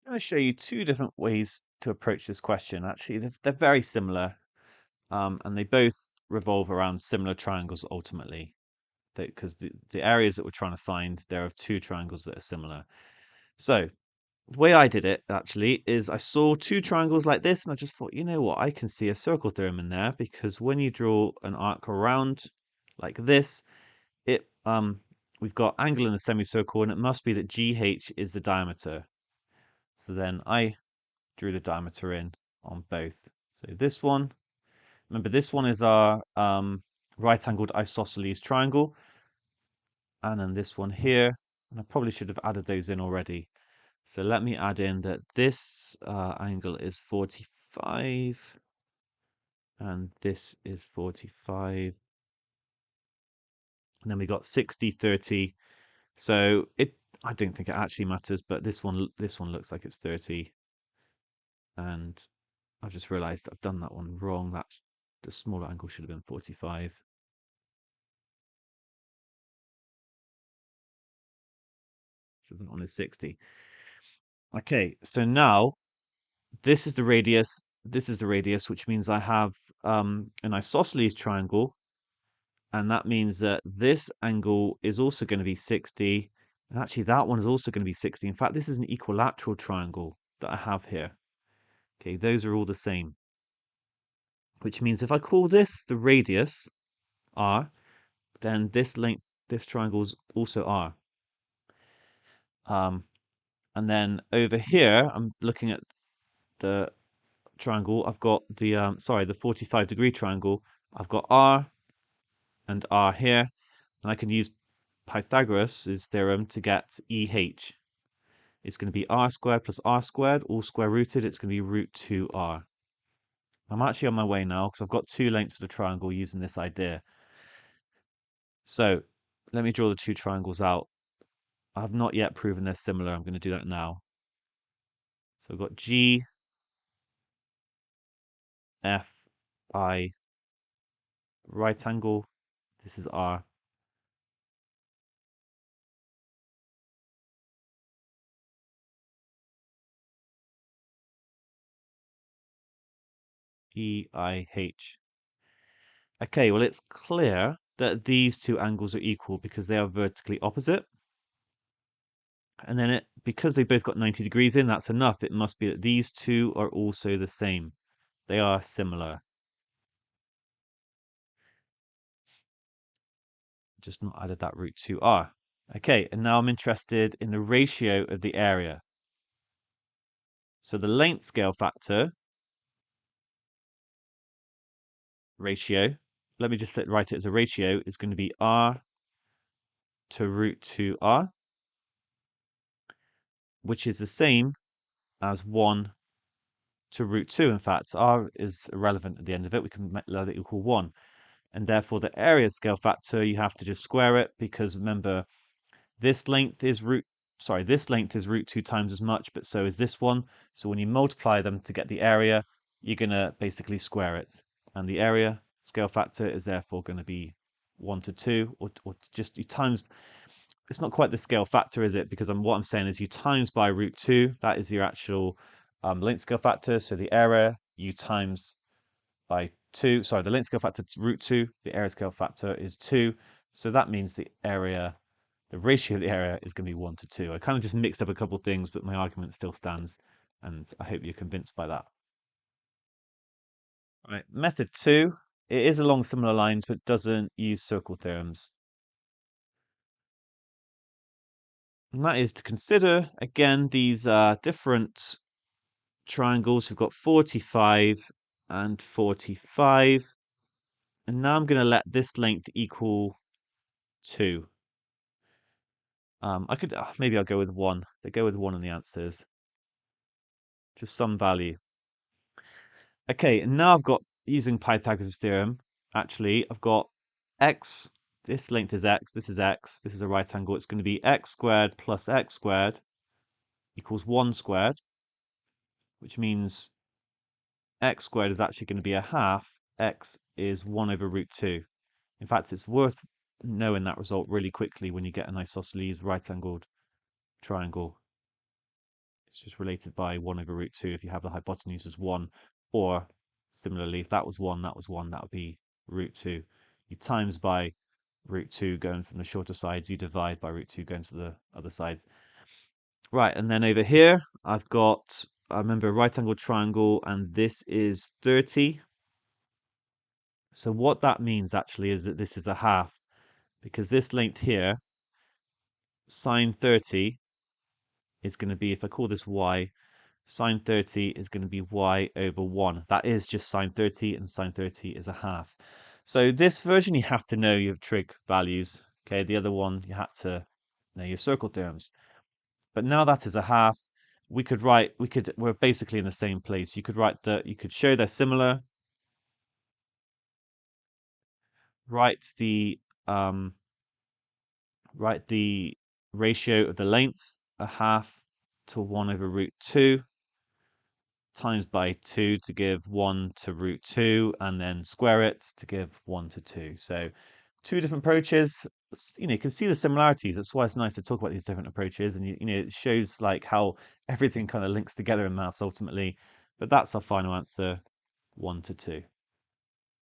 I'm going to show you two different ways to approach this question. Actually, they're very similar, and they both revolve around similar triangles ultimately. Because the areas that we're trying to find, there are two triangles that are similar. So the way I did it actually is I saw two triangles like this, and I just thought, you know what, I can see a circle theorem in there because when you draw an arc around like this, it we've got angle in a semicircle, and it must be that GH is the diameter. So then I drew the diameter in on both. So this one, remember this one is our right-angled isosceles triangle, and then this one here, and I probably should have added those in already. So let me add in that this angle is 45, and this is 45. And then we got 60, 30. So I don't think it actually matters, but this one looks like it's 30. And I've just realized I've done that one wrong. The smaller angle should have been 45. So that one is 60. Okay, so now this is the radius. This is the radius, which means I have an isosceles triangle, and that means that this angle is also going to be 60. And actually, that one is also going to be 60. In fact, this is an equilateral triangle that I have here. Okay, those are all the same. Which means if I call this the radius, r, then this length, this triangle is also r. Um, and then over here, I'm looking at the triangle. I've got the 45-degree triangle. I've got r and r here, and I can use Pythagoras' theorem to get EH. It's going to be r squared plus r squared, all square rooted. It's going to be root 2r. I'm actually on my way now because I've got two lengths of the triangle using this idea. So let me draw the two triangles out. I have not yet proven they're similar. I'm going to do that now. So I've got G, F, I, right angle. This is R. E, I, H. Okay, well, it's clear that these two angles are equal because they are vertically opposite. And then because they both got 90 degrees in, that's enough. It must be that these two are also the same. They are similar. Just not added that root 2r. Okay, and now I'm interested in the ratio of the area. So the length scale factor ratio, let me just write it as a ratio, is going to be r to root 2r, which is the same as 1 to root 2. In fact, r is irrelevant at the end of it. We can let it equal 1. And therefore, the area scale factor, you have to just square it because remember, this length is root 2 times as much, but so is this one. So when you multiply them to get the area, you're going to basically square it. And the area scale factor is therefore going to be 1 to 2, or just you times. It's not quite the scale factor, is it? Because what I'm saying is you times by root 2. That is your actual length scale factor. So the area you times by 2. Sorry, the length scale factor is root 2. The area scale factor is 2. So that means the ratio of the area is going to be 1 to 2. I kind of just mixed up a couple of things, but my argument still stands, and I hope you're convinced by that. Right, method 2. It is along similar lines, but doesn't use circle theorems. And that is to consider, again, these different triangles. We've got 45 and 45. And now I'm going to let this length equal 2. I could maybe I'll go with 1. They go with 1 in the answers. Just some value. Okay, and now I've got, using Pythagoras' theorem, actually, I've got x, this length is x, this is a right angle. It's going to be x squared plus x squared equals 1 squared, which means x squared is actually going to be a half. X is 1 over root 2. In fact, it's worth knowing that result really quickly when you get an isosceles right-angled triangle. It's just related by 1 over root 2 if you have the hypotenuse as 1, or similarly, if that was 1, that was 1, that would be root 2. You times by root 2 going from the shorter sides, you divide by root 2 going to the other sides. Right, and then over here, I've got, I remember, a right angled triangle, and this is 30. So what that means actually is that this is a half, because this length here, sine 30, is going to be, if I call this y, sine 30 is going to be y over 1. That is just sine 30, and sine 30 is a half. So this version you have to know your trig values. Okay, the other one you had to know your circle terms. But now that is a half, we're basically in the same place. You could show they're similar, write the um, write the ratio of the lengths, a half to 1 over root 2, times by 2 to give 1 to root 2, and then square it to give 1 to 2. So two different approaches. You can see the similarities. That's why it's nice to talk about these different approaches, and it shows like how everything kind of links together in maths ultimately. But that's our final answer, 1 to 2.